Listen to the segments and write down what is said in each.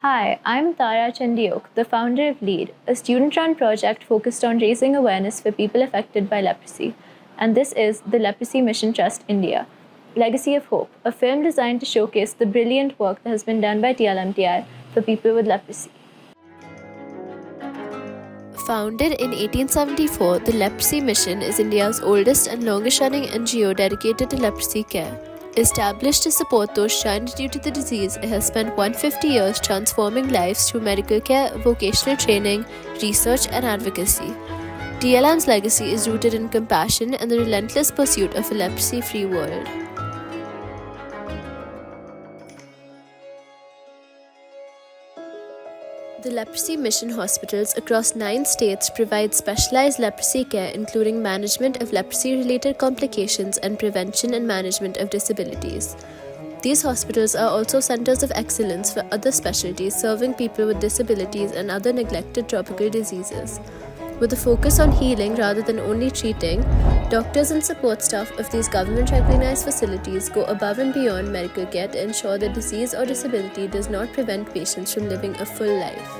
Hi, I'm Tara Chandiok, the founder of LEAD, a student-run project focused on raising awareness for people affected by leprosy. And this is the Leprosy Mission Trust India, Legacy of Hope, a film designed to showcase the brilliant work that has been done by TLMTI for people with leprosy. Founded in 1874, the Leprosy Mission is India's oldest and longest-running NGO dedicated to leprosy care. Established to support those shunned due to the disease, it has spent 150 years transforming lives through medical care, vocational training, research, and advocacy. TLM's legacy is rooted in compassion and the relentless pursuit of a leprosy-free world. The Leprosy Mission hospitals across 9 states provide specialized leprosy care, including management of leprosy-related complications and prevention and management of disabilities. These hospitals are also centers of excellence for other specialties serving people with disabilities and other neglected tropical diseases. With a focus on healing rather than only treating, doctors and support staff of these government-recognized facilities go above and beyond medical care to ensure that disease or disability does not prevent patients from living a full life.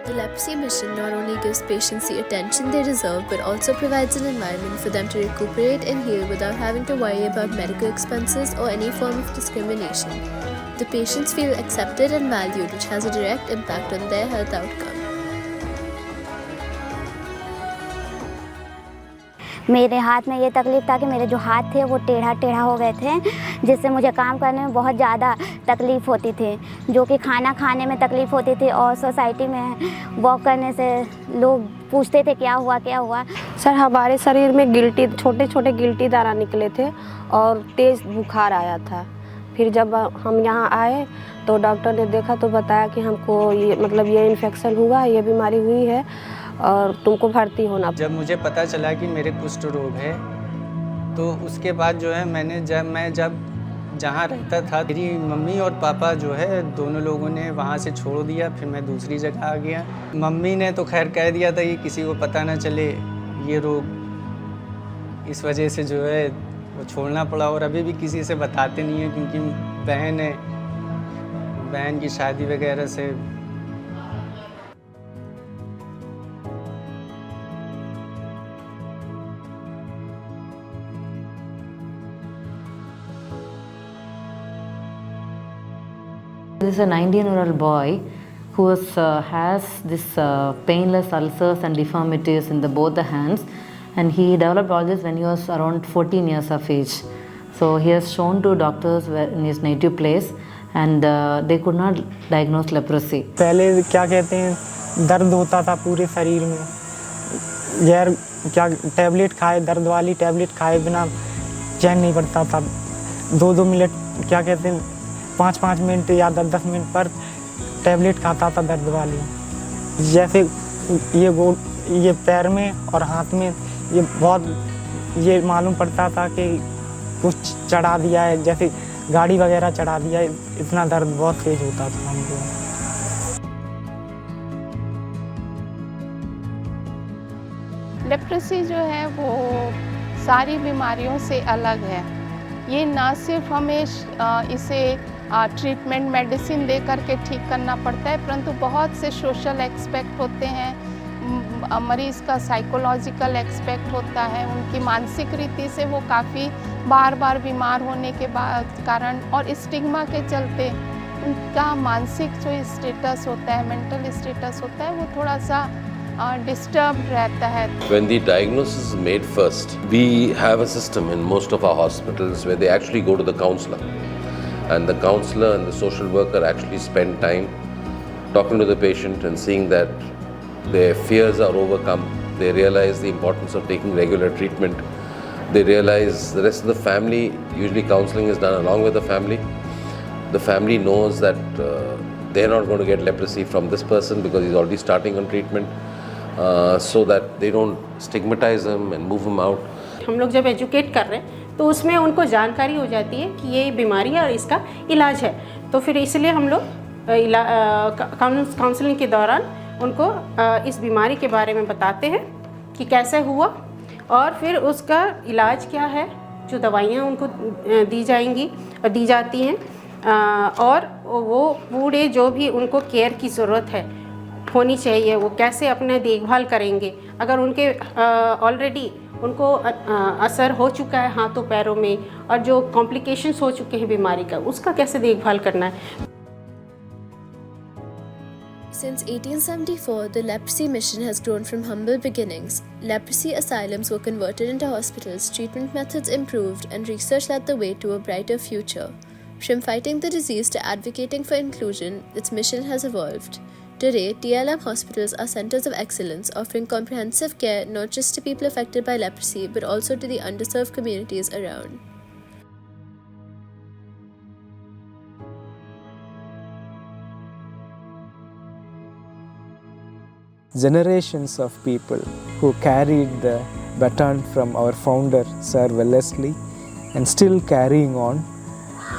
The Leprosy Mission not only gives patients the attention they deserve but also provides an environment for them to recuperate and heal without having to worry about medical expenses or any form of discrimination. The patients feel accepted and valued, which has a direct impact on their health outcome. मेरे हाथ में ये तकलीफ़ था कि मेरे जो हाथ थे वो टेढ़ा हो गए थे, जिससे मुझे काम करने में बहुत ज़्यादा तकलीफ़ होती थी, जो कि खाना खाने में तकलीफ़ होती थी और सोसाइटी में वॉक करने से लोग पूछते थे क्या हुआ। सर, हमारे शरीर में छोटे छोटे गिल्टी दाना निकले थे और तेज़ बुखार आया था। फिर जब हम यहाँ आए तो डॉक्टर ने देखा तो बताया कि हमको ये इन्फेक्शन हुआ, ये बीमारी हुई है और तुमको भर्ती होना। जब मुझे पता चला कि मेरे कुष्ठ रोग है तो उसके बाद जो है मैं जब जहाँ रहता था, मेरी मम्मी और पापा जो है दोनों लोगों ने वहाँ से छोड़ दिया। फिर मैं दूसरी जगह आ गया। मम्मी ने तो खैर कह दिया था कि किसी को पता ना चले ये रोग, इस वजह से जो है वो छोड़ना पड़ा। और अभी भी किसी से बताते नहीं है क्योंकि बहन है, बहन की शादी वगैरह से। This is a 19-year-old boy who has this painless ulcers and deformities in both the hands, and he developed all this when he was around 14 years of age. So he has shown to doctors in his native place, and they could not diagnose leprosy. पहले क्या कहते हैं, दर्द होता था पूरे शरीर में, टैबलेट खाए, दर्द वाली टैबलेट खाए बिना चैन नहीं पड़ता था। 2-2 मिनट क्या कहते हैं 5-5 मिनट या 10-10 मिनट पर टैबलेट खाता था दर्द वाली। जैसे ये पैर में और हाथ में ये मालूम पड़ता था कि कुछ चढ़ा दिया है, जैसे गाड़ी वगैरह चढ़ा दिया है, इतना दर्द बहुत तेज होता था हमको। लेप्रोसी जो है वो सारी बीमारियों से अलग है। ये ना सिर्फ हमें इसे ट्रीटमेंट मेडिसिन दे करके ठीक करना पड़ता है, परंतु बहुत से सोशल एक्सपेक्ट होते हैं, मरीज़ का साइकोलॉजिकल एक्सपेक्ट होता है, उनकी मानसिक रीति से वो काफ़ी बार बीमार होने के कारण और स्टिग्मा के चलते उनका मानसिक जो स्टेटस होता है, मेंटल स्टेटस होता है, वो थोड़ा सा disturbed रहता है। When the diagnosis is made first, we have a system in most of our hospitals where they actually go to the counselor, and the counselor and the social worker actually spend time talking to the patient and seeing that their fears are overcome. They realize the importance of taking regular treatment. They realize the rest of the family, usually counseling is done along with the family. The family knows that they're not going to get leprosy from this person because he's already starting on treatment. So that they don't stigmatize him and move him out. हम लोग जब educate कर रहे हैं तो उसमें उनको जानकारी हो जाती है कि ये बीमारी है और इसका इलाज है, तो फिर इसलिए हम लोग काउंसलिंग के दौरान उनको इस बीमारी के बारे में बताते हैं कि कैसे हुआ और फिर उसका इलाज क्या है जो दवाइयाँ उनको दी जाएंगी और दी जाती हैं, और वो पूरे जो भी उनको केयर की ज़रूरत है होनी चाहिए, वो कैसे अपने देखभाल करेंगे। अगर उनके ऑलरेडी उनको असर हो चुका है हाथों पैरों में और जो कॉम्प्लिकेशंस हो चुके हैं बीमारी का, उसका कैसे देखभाल करना है। Since 1874, the leprosy mission has grown from humble beginnings. Leprosy asylums were converted into hospitals, treatment methods improved, and research led the way to a brighter future. From fighting the disease to advocating for inclusion, its mission has evolved. Today, TLM hospitals are centers of excellence, offering comprehensive care not just to people affected by leprosy, but also to the underserved communities around. Generations of people who carried the baton from our founder Sir Wellesley and still carrying on,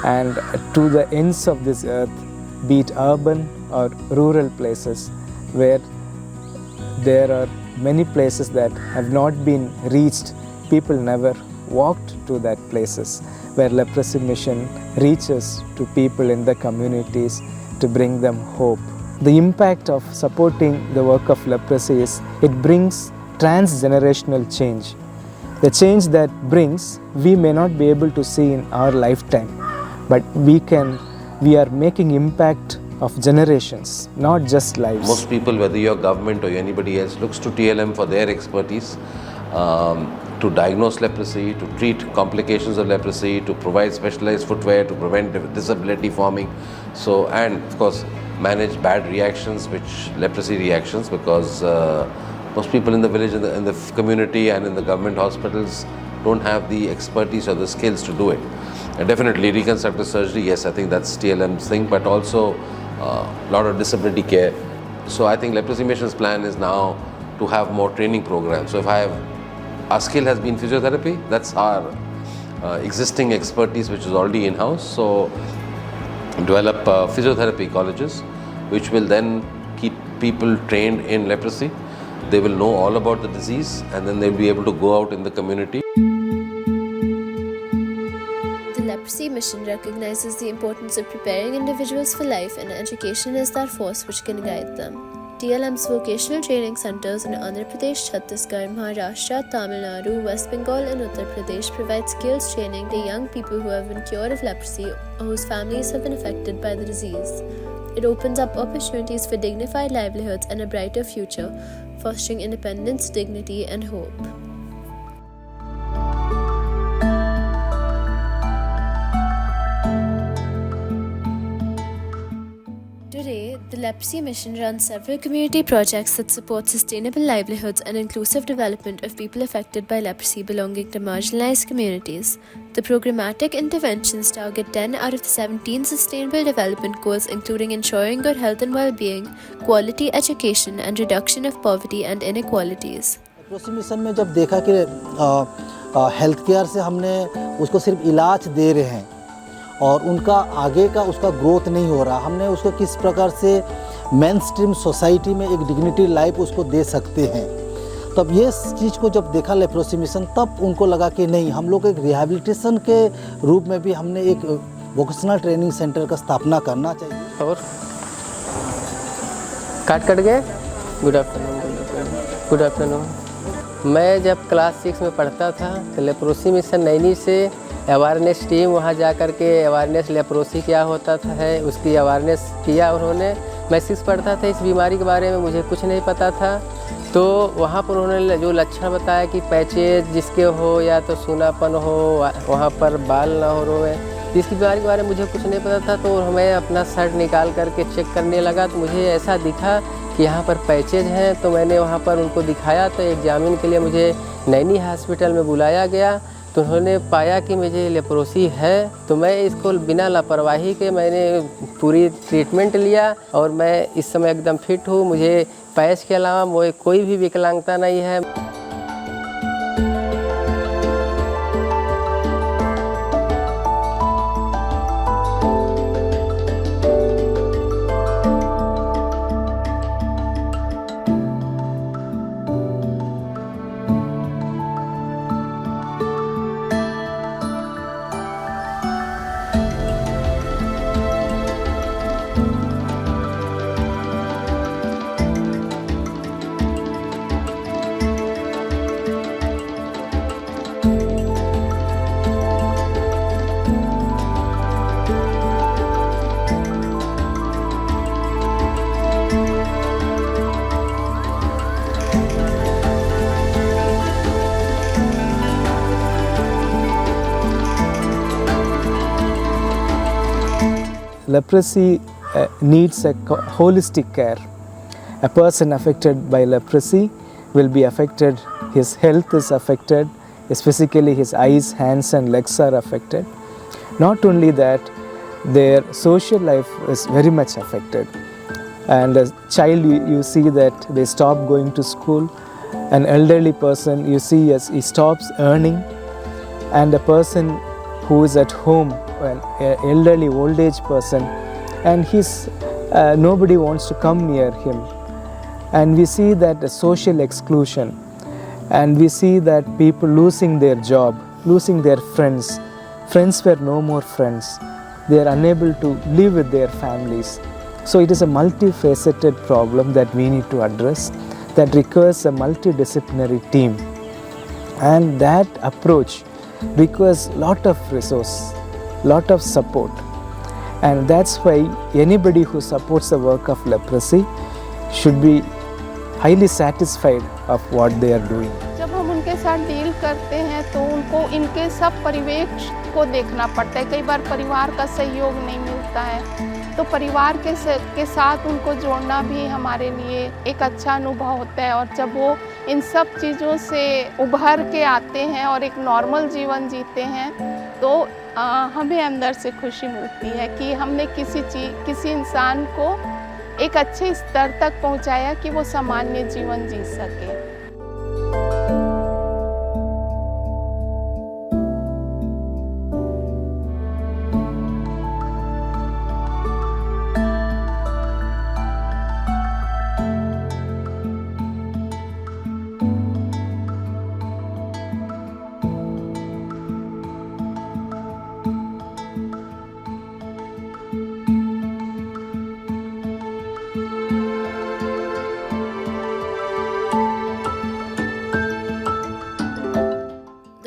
and to the ends of this earth, be it urban or rural places, where there are many places that have not been reached. People never walked to that places, where Leprosy Mission reaches to people in the communities to bring them hope. The impact of supporting the work of leprosy is it brings transgenerational change. The change that brings, we may not be able to see in our lifetime, but we are making impact of generations, not just lives. Most people, whether you're government or anybody else, looks to TLM for their expertise to diagnose leprosy, to treat complications of leprosy, to provide specialized footwear, to prevent disability forming. So, and of course, manage bad reactions, which leprosy reactions, because most people in the village, in the community and in the government hospitals don't have the expertise or the skills to do it. And definitely reconstructive surgery, yes, I think that's TLM's thing, but also a lot of disability care. So I think Leprosy Mission's plan is now to have more training programs. So if our skill has been physiotherapy, that's our existing expertise which is already in-house. So develop physiotherapy colleges which will then keep people trained in leprosy. They will know all about the disease and then they'll be able to go out in the community. The Leprosy Mission recognizes the importance of preparing individuals for life, and education is that force which can guide them. TLM's vocational training centers in Andhra Pradesh, Chhattisgarh, Maharashtra, Tamil Nadu, West Bengal and Uttar Pradesh provide skills training to young people who have been cured of leprosy or whose families have been affected by the disease. It opens up opportunities for dignified livelihoods and a brighter future, fostering independence, dignity and hope. Today, the Leprosy Mission runs several community projects that support sustainable livelihoods and inclusive development of people affected by leprosy belonging to marginalized communities. The programmatic interventions target 10 out of the 17 Sustainable Development Goals, including ensuring good health and well-being, quality education, and reduction of poverty and inequalities. Leprosy mission में जब देखा कि health care से हमने उसको सिर्फ इलाज दे रहे हैं और उनका आगे का उसका ग्रोथ नहीं हो रहा, हमने उसको किस प्रकार से मेन स्ट्रीम सोसाइटी में एक डिग्निटी लाइफ उसको दे सकते हैं। तब ये चीज़ को जब देखा लेप्रोसी मिशन, तब उनको लगा कि नहीं, हम लोग एक रिहैबिलिटेशन के रूप में भी हमने एक वोकेशनल ट्रेनिंग सेंटर का स्थापना करना चाहिए। और काट गए। Good afternoon. Good afternoon. मैं जब क्लास 6 में पढ़ता था तो लेप्रोसी मिशन नैनी से अवेयरनेस टीम वहाँ जा कर के अवेयरनेस लेप्रोसी क्या होता था है उसकी अवेयरनेस किया उन्होंने। मैं 6 पढ़ता था, इस बीमारी के बारे में मुझे कुछ नहीं पता था। तो वहाँ पर उन्होंने जो लक्षण बताया कि पैचेज जिसके हो या तो सूनापन हो, वहाँ पर बाल ना हो रोए, इसकी बीमारी के बारे में मुझे कुछ नहीं पता था। तो मैं अपना शर्ट निकाल करके चेक करने लगा तो मुझे ऐसा दिखा कि यहाँ पर पैचेज हैं। तो मैंने वहाँ पर उनको दिखाया तो एग्जामिन के लिए मुझे नैनी हॉस्पिटल में बुलाया गया। तो उन्होंने पाया कि मुझे लेप्रोसी है। तो मैं इसको बिना लापरवाही के मैंने पूरी ट्रीटमेंट लिया और मैं इस समय एकदम फिट हूँ। मुझे पैच के अलावा कोई भी विकलांगता नहीं है। leprosy needs a holistic care. A person affected by leprosy will be affected, his health is affected, physically his eyes, hands and legs are affected. Not only that, their social life is very much affected. And a child, you see that they stop going to school. An elderly person, you see, as he stops earning. And a person who is at home, an elderly old age person, and nobody wants to come near him. And we see that the social exclusion, and we see that people losing their job, losing their friends. Friends were no more friends. They are unable to live with their families. So it is a multifaceted problem that we need to address, that requires a multidisciplinary team. And that approach requires lot of resource, lot of support. And that's why anybody who supports the work of leprosy should be highly satisfied of what they are doing. जब हम उनके साथ deal करते हैं तो उनको इनके सब परिवेश को देखना पड़ता है। कई बार परिवार का सहयोग नहीं मिलता है, तो परिवार के साथ उनको जोड़ना भी हमारे लिए एक अच्छा अनुभव होता है। और जब वो इन सब चीज़ों से उभर के आते हैं और एक नॉर्मल जीवन जीते हैं, तो हमें अंदर से खुशी मिलती है कि हमने किसी इंसान को एक अच्छे स्तर तक पहुंचाया कि वो सामान्य जीवन जी सके।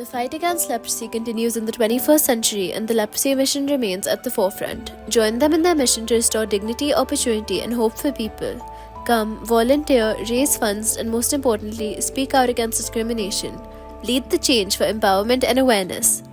The fight against leprosy continues in the 21st century, and the Leprosy Mission remains at the forefront. Join them in their mission to restore dignity, opportunity, and hope for people. Come, volunteer, raise funds, and most importantly, speak out against discrimination. Lead the change for empowerment and awareness.